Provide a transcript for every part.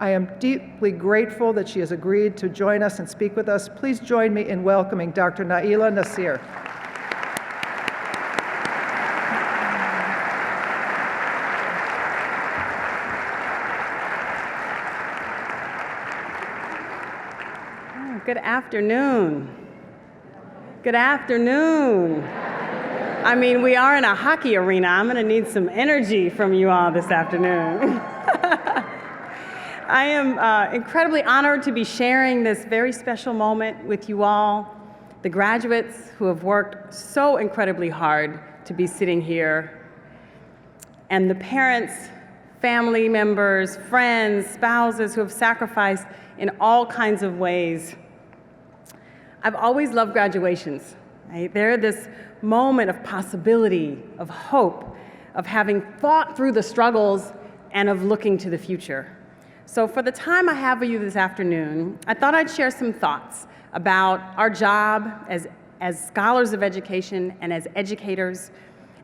I am deeply grateful that she has agreed to join us and speak with us. Please join me in welcoming Dr. Naila Nasir. Good afternoon. Good afternoon. I mean, we are in a hockey arena. I'm going to need some energy from you all this afternoon. I am incredibly honored to be sharing this very special moment with you all, the graduates who have worked so incredibly hard to be sitting here, and the parents, family members, friends, spouses who have sacrificed in all kinds of ways. I've always loved graduations. Right? They're this moment of possibility, of hope, of having fought through the struggles, and of looking to the future. So for the time I have with you this afternoon, I thought I'd share some thoughts about our job as scholars of education and as educators,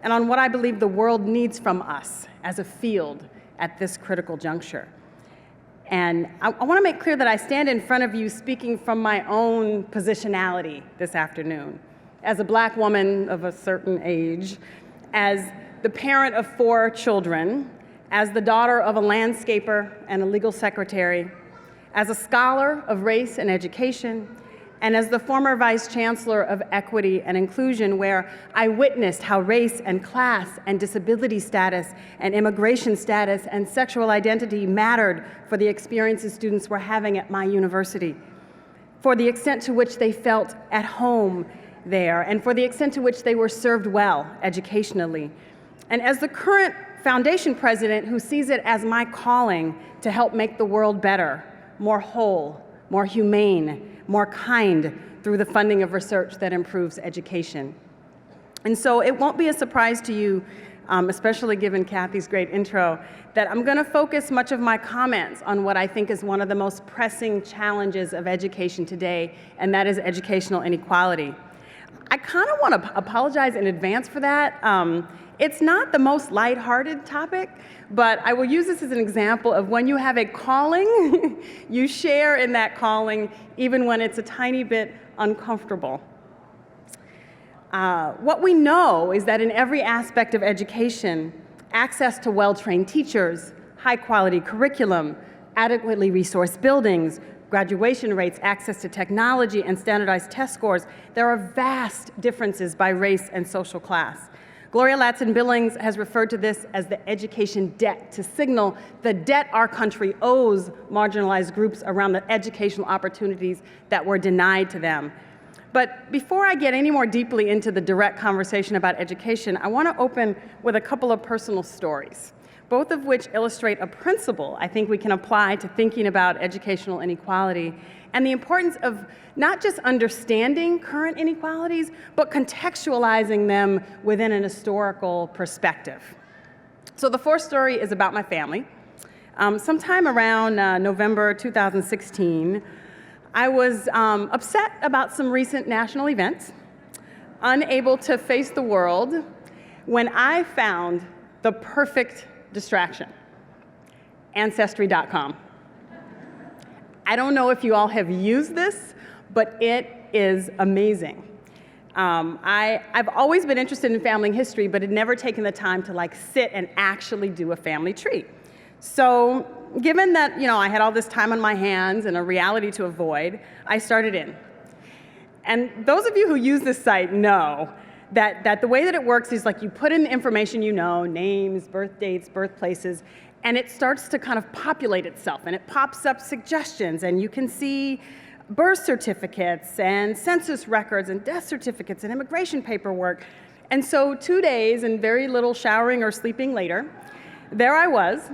and on what I believe the world needs from us as a field at this critical juncture. And I want to make clear that I stand in front of you speaking from my own positionality this afternoon, as a Black woman of a certain age, as the parent of 4 children, as the daughter of a landscaper and a legal secretary, as a scholar of race and education, and as the former vice chancellor of equity and inclusion, where I witnessed how race and class and disability status and immigration status and sexual identity mattered for the experiences students were having at my university, for the extent to which they felt at home there, and for the extent to which they were served well educationally. And as the current foundation president who sees it as my calling to help make the world better, more whole, more humane, more kind through the funding of research that improves education. And so it won't be a surprise to you, especially given Kathy's great intro, that I'm going to focus much of my comments on what I think is one of the most pressing challenges of education today, and that is educational inequality. I kind of want to apologize in advance for that. It's not the most lighthearted topic, but I will use this as an example of when you have a calling, you share in that calling, even when it's a tiny bit uncomfortable. What we know is that in every aspect of education, access to well-trained teachers, high-quality curriculum, adequately resourced buildings, graduation rates, access to technology, and standardized test scores, there are vast differences by race and social class. Gloria Ladson-Billings has referred to this as the education debt, to signal the debt our country owes marginalized groups around the educational opportunities that were denied to them. But before I get any more deeply into the direct conversation about education, I want to open with a couple of personal stories, both of which illustrate a principle I think we can apply to thinking about educational inequality and the importance of not just understanding current inequalities, but contextualizing them within an historical perspective. So the first story is about my family. Sometime around November 2016, I was upset about some recent national events, unable to face the world, when I found the perfect distraction, Ancestry.com. I don't know if you all have used this, but it is amazing. I've always been interested in family history, but had never taken the time to sit and actually do a family tree. So given that I had all this time on my hands and a reality to avoid, I started in. And those of you who use this site know that the way that it works is you put in the information names, birth dates, birthplaces, and it starts to kind of populate itself, and it pops up suggestions, and you can see birth certificates and census records and death certificates and immigration paperwork. And so 2 days and very little showering or sleeping later, there I was,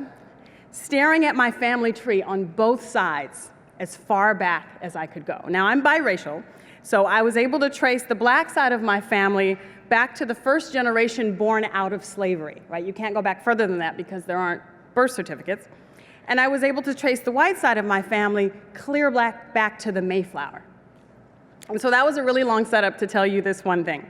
staring at my family tree on both sides as far back as I could go. Now, I'm biracial, so I was able to trace the Black side of my family back to the first generation born out of slavery, right? You can't go back further than that because there aren't birth certificates. And I was able to trace the white side of my family clear back to the Mayflower. And so that was a really long setup to tell you this one thing.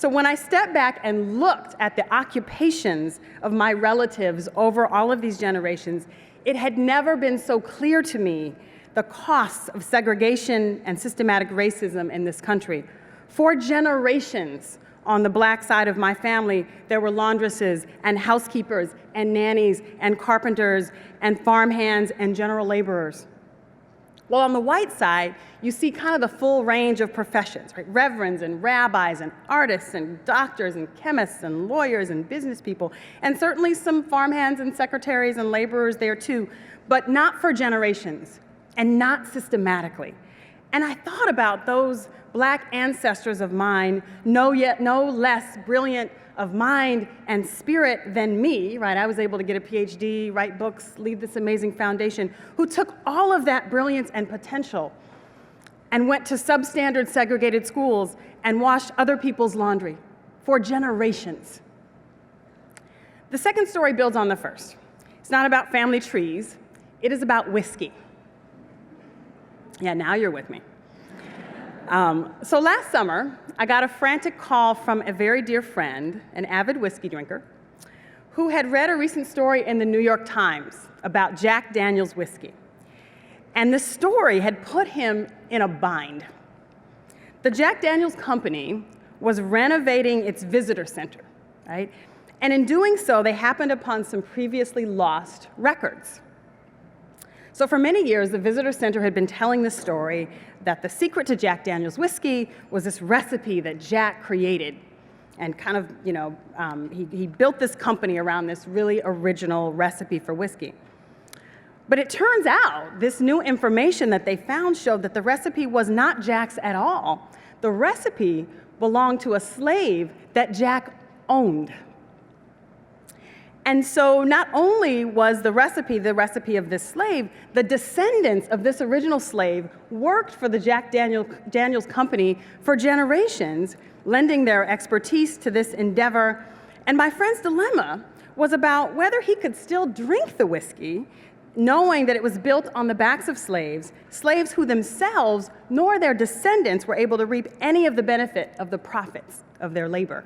So when I stepped back and looked at the occupations of my relatives over all of these generations, it had never been so clear to me the costs of segregation and systematic racism in this country. For generations on the black side of my family, there were laundresses and housekeepers and nannies and carpenters and farmhands and general laborers. Well, on the white side, you see kind of the full range of professions, right? Reverends and rabbis and artists and doctors and chemists and lawyers and business people, and certainly some farmhands and secretaries and laborers there too, but not for generations and not systematically. And I thought about those black ancestors of mine, no less brilliant of mind and spirit than me, right? I was able to get a PhD, write books, lead this amazing foundation, who took all of that brilliance and potential and went to substandard segregated schools and washed other people's laundry for generations. The second story builds on the first. It's not about family trees, it is about whiskey. Yeah, now you're with me. So last summer, I got a frantic call from a very dear friend, an avid whiskey drinker, who had read a recent story in the New York Times about Jack Daniel's whiskey. And the story had put him in a bind. The Jack Daniel's company was renovating its visitor center, right? And in doing so, they happened upon some previously lost records. So for many years, the visitor center had been telling the story that the secret to Jack Daniel's whiskey was this recipe that Jack created. And kind of, he built this company around this really original recipe for whiskey. But it turns out this new information that they found showed that the recipe was not Jack's at all. The recipe belonged to a slave that Jack owned. And so not only was the recipe of this slave, the descendants of this original slave worked for the Jack Daniel's company for generations, lending their expertise to this endeavor. And my friend's dilemma was about whether he could still drink the whiskey, knowing that it was built on the backs of slaves who themselves nor their descendants were able to reap any of the benefit of the profits of their labor.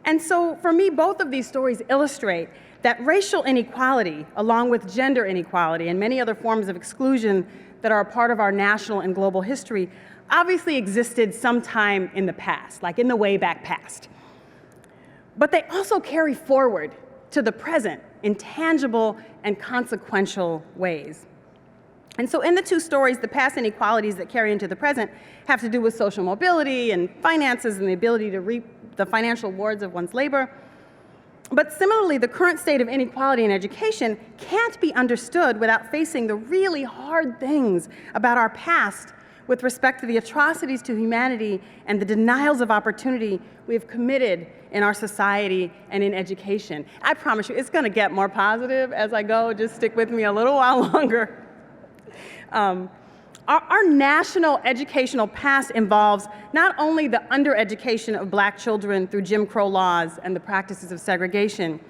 And so for me, both of these stories illustrate that racial inequality, along with gender inequality and many other forms of exclusion that are a part of our national and global history, obviously existed sometime in the past, like in the way back past. But they also carry forward to the present in tangible and consequential ways. And so in the two stories, the past inequalities that carry into the present have to do with social mobility and finances and the ability to reap the financial rewards of one's labor. But similarly, the current state of inequality in education can't be understood without facing the really hard things about our past with respect to the atrocities to humanity and the denials of opportunity we have committed in our society and in education. I promise you, it's going to get more positive as I go. Just stick with me a little while longer. Our national educational past involves not only the undereducation of black children through Jim Crow laws and the practices of segregation,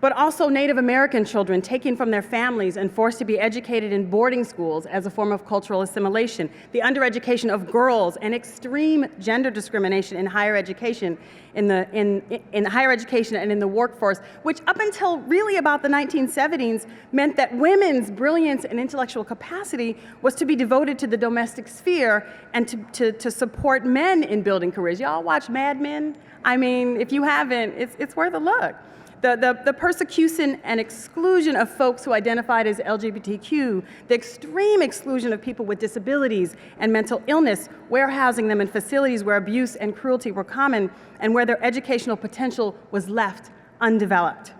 but also Native American children taken from their families and forced to be educated in boarding schools as a form of cultural assimilation, the undereducation of girls, and extreme gender discrimination in higher education, in higher education and in the workforce, which up until really about the 1970s meant that women's brilliance and intellectual capacity was to be devoted to the domestic sphere and to support men in building careers. Y'all watch Mad Men? I mean, if you haven't, it's worth a look. The persecution and exclusion of folks who identified as LGBTQ, the extreme exclusion of people with disabilities and mental illness, warehousing them in facilities where abuse and cruelty were common and where their educational potential was left undeveloped.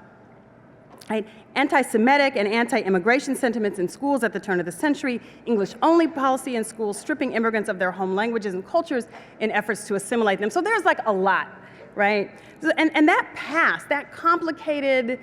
Right? Anti-Semitic and anti-immigration sentiments in schools at the turn of the century, English-only policy in schools, stripping immigrants of their home languages and cultures in efforts to assimilate them. So there's like a lot. Right? And that past, that complicated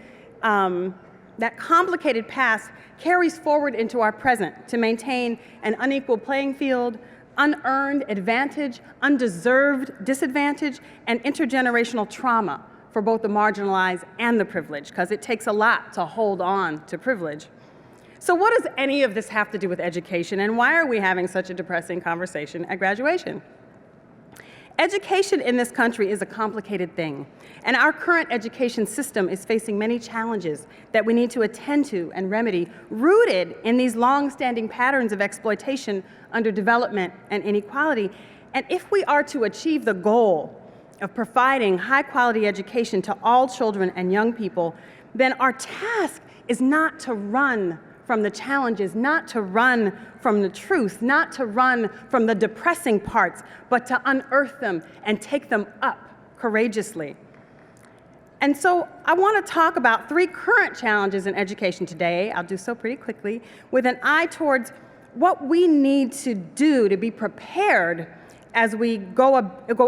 past carries forward into our present to maintain an unequal playing field, unearned advantage, undeserved disadvantage, and intergenerational trauma for both the marginalized and the privileged, because it takes a lot to hold on to privilege. So what does any of this have to do with education, and why are we having such a depressing conversation at graduation? Education in this country is a complicated thing, and our current education system is facing many challenges that we need to attend to and remedy, rooted in these long-standing patterns of exploitation, underdevelopment, and inequality. And if we are to achieve the goal of providing high-quality education to all children and young people, then our task is not to run from the challenges, not to run from the truth, not to run from the depressing parts, but to unearth them and take them up courageously. And so I want to talk about 3 current challenges in education today. I'll do so pretty quickly, with an eye towards what we need to do to be prepared as we go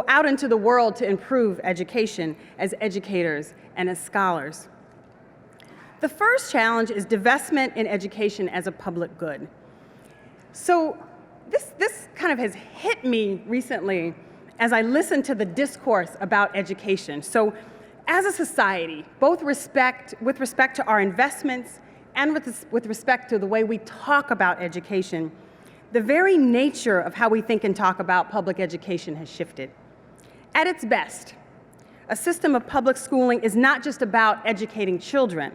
out into the world to improve education as educators and as scholars. The first challenge is divestment in education as a public good. So this kind of has hit me recently as I listen to the discourse about education. So as a society, both with respect to our investments and with respect to the way we talk about education, the very nature of how we think and talk about public education has shifted. At its best, a system of public schooling is not just about educating children.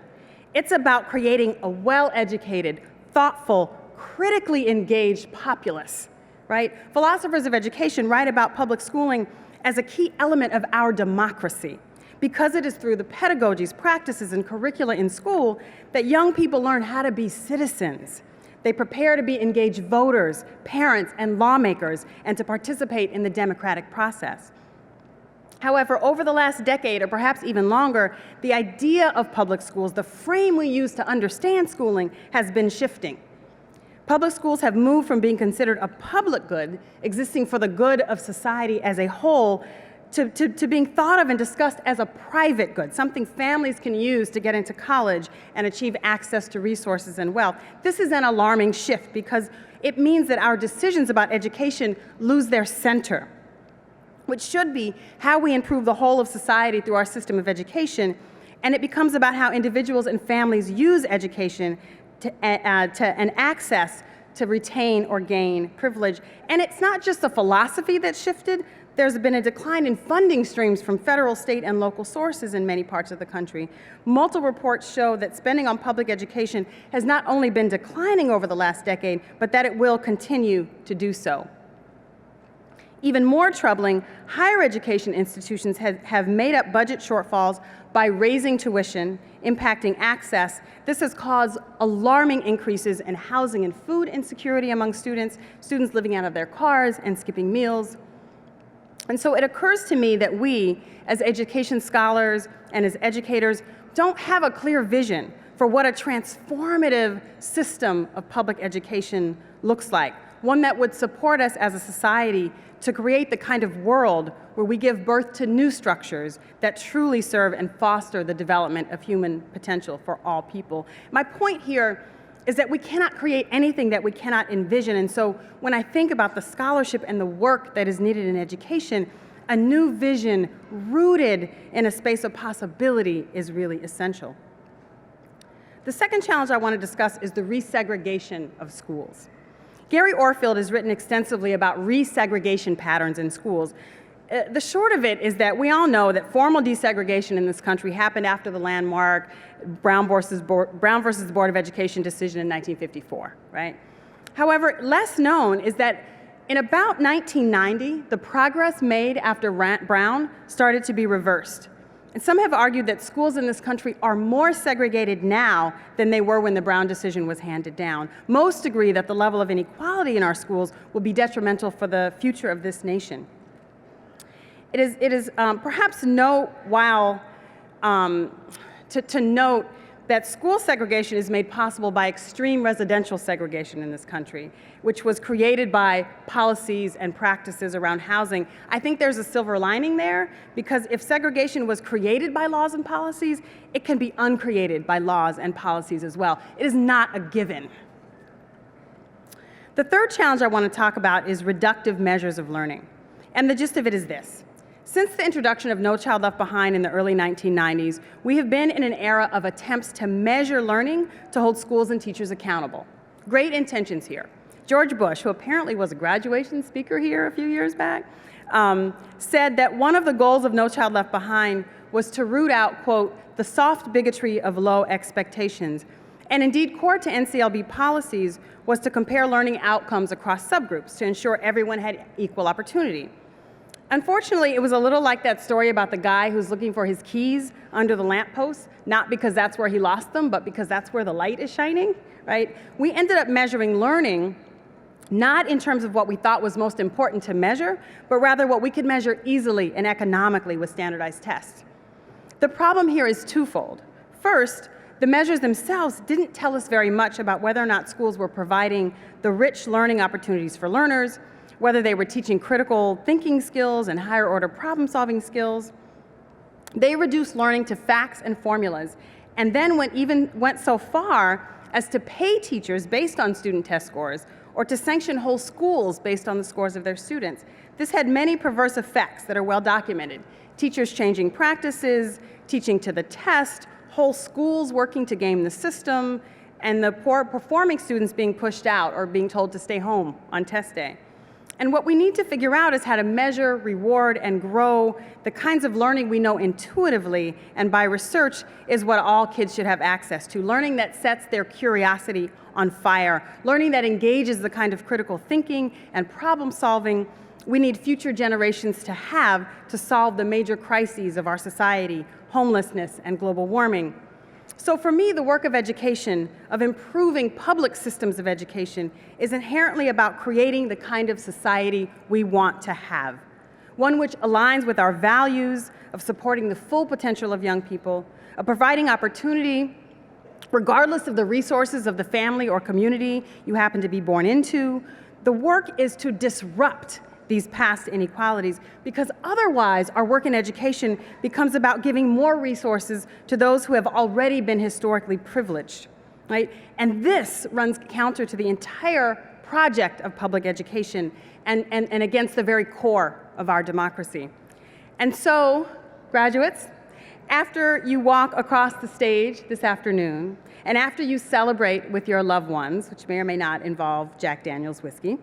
It's about creating a well-educated, thoughtful, critically engaged populace, right? Philosophers of education write about public schooling as a key element of our democracy, because it is through the pedagogies, practices, and curricula in school that young people learn how to be citizens. They prepare to be engaged voters, parents, and lawmakers, and to participate in the democratic process. However, over the last decade, or perhaps even longer, the idea of public schools, the frame we use to understand schooling, has been shifting. Public schools have moved from being considered a public good, existing for the good of society as a whole, to being thought of and discussed as a private good, something families can use to get into college and achieve access to resources and wealth. This is an alarming shift because it means that our decisions about education lose their center, which should be how we improve the whole of society through our system of education, and it becomes about how individuals and families use education and access to retain or gain privilege. And it's not just the philosophy that's shifted. There's been a decline in funding streams from federal, state, and local sources in many parts of the country. Multiple reports show that spending on public education has not only been declining over the last decade, but that it will continue to do so. Even more troubling, higher education institutions have made up budget shortfalls by raising tuition, impacting access. This has caused alarming increases in housing and food insecurity among students living out of their cars and skipping meals. And so it occurs to me that we, as education scholars and as educators, don't have a clear vision for what a transformative system of public education looks like, one that would support us as a society to create the kind of world where we give birth to new structures that truly serve and foster the development of human potential for all people. My point here is that we cannot create anything that we cannot envision. And so when I think about the scholarship and the work that is needed in education, a new vision rooted in a space of possibility is really essential. The second challenge I want to discuss is the resegregation of schools. Gary Orfield has written extensively about resegregation patterns in schools. The short of it is that we all know that formal desegregation in this country happened after the landmark Brown versus Board of Education decision in 1954, right? However, less known is that in about 1990, the progress made after Brown started to be reversed. And some have argued that schools in this country are more segregated now than they were when the Brown decision was handed down. Most agree that the level of inequality in our schools will be detrimental for the future of this nation. It is perhaps worthwhile to note that school segregation is made possible by extreme residential segregation in this country, which was created by policies and practices around housing. I think there's a silver lining there, because if segregation was created by laws and policies, it can be uncreated by laws and policies as well. It is not a given. The third challenge I want to talk about is reductive measures of learning. And the gist of it is this. Since the introduction of No Child Left Behind in the early 1990s, we have been in an era of attempts to measure learning to hold schools and teachers accountable. Great intentions here. George Bush, who apparently was a graduation speaker here a few years back, said that one of the goals of No Child Left Behind was to root out, quote, the soft bigotry of low expectations. And indeed, core to NCLB policies was to compare learning outcomes across subgroups to ensure everyone had equal opportunity. Unfortunately, it was a little like that story about the guy who's looking for his keys under the lamppost, not because that's where he lost them, but because that's where the light is shining, right? We ended up measuring learning not in terms of what we thought was most important to measure, but rather what we could measure easily and economically with standardized tests. The problem here is twofold. First, the measures themselves didn't tell us very much about whether or not schools were providing the rich learning opportunities for learners, whether they were teaching critical thinking skills and higher order problem solving skills. They reduced learning to facts and formulas, and then went so far as to pay teachers based on student test scores, or to sanction whole schools based on the scores of their students. This had many perverse effects that are well documented. Teachers changing practices, teaching to the test, whole schools working to game the system, and the poor performing students being pushed out or being told to stay home on test day. And what we need to figure out is how to measure, reward, and grow the kinds of learning we know intuitively and by research is what all kids should have access to. Learning that sets their curiosity on fire. Learning that engages the kind of critical thinking and problem solving we need future generations to have to solve the major crises of our society, homelessness and global warming. So for me, the work of education, of improving public systems of education, is inherently about creating the kind of society we want to have. One which aligns with our values of supporting the full potential of young people, of providing opportunity, regardless of the resources of the family or community you happen to be born into. The work is to disrupt these past inequalities, because otherwise our work in education becomes about giving more resources to those who have already been historically privileged, right? And this runs counter to the entire project of public education and against the very core of our democracy. And so, graduates, after you walk across the stage this afternoon, and after you celebrate with your loved ones, which may or may not involve Jack Daniel's whiskey,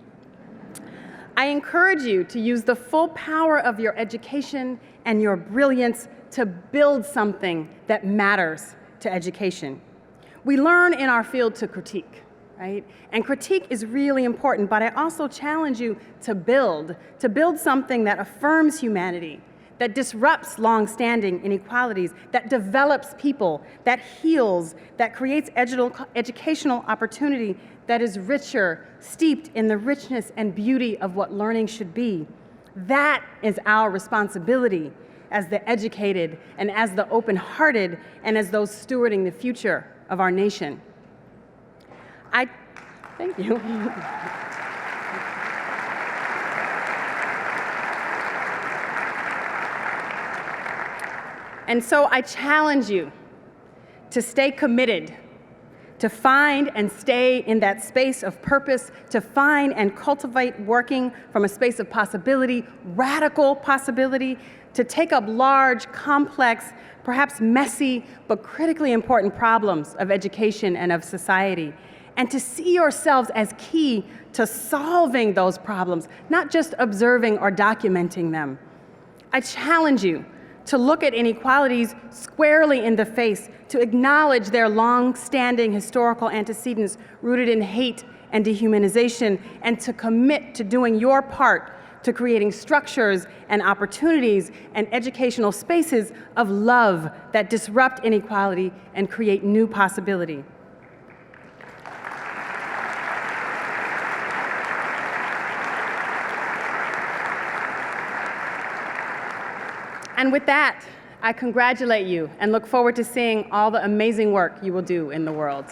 I encourage you to use the full power of your education and your brilliance to build something that matters to education. We learn in our field to critique, right? And critique is really important, but I also challenge you to build something that affirms humanity, that disrupts long-standing inequalities, that develops people, that heals, that creates educational opportunity that is richer, steeped in the richness and beauty of what learning should be. That is our responsibility as the educated and as the open-hearted and as those stewarding the future of our nation. Thank you. And so I challenge you to stay committed, to find and stay in that space of purpose, to find and cultivate working from a space of possibility, radical possibility, to take up large, complex, perhaps messy, but critically important problems of education and of society, and to see yourselves as key to solving those problems, not just observing or documenting them. I challenge you to look at inequalities squarely in the face, to acknowledge their long-standing historical antecedents rooted in hate and dehumanization, and to commit to doing your part to creating structures and opportunities and educational spaces of love that disrupt inequality and create new possibility. And with that, I congratulate you and look forward to seeing all the amazing work you will do in the world.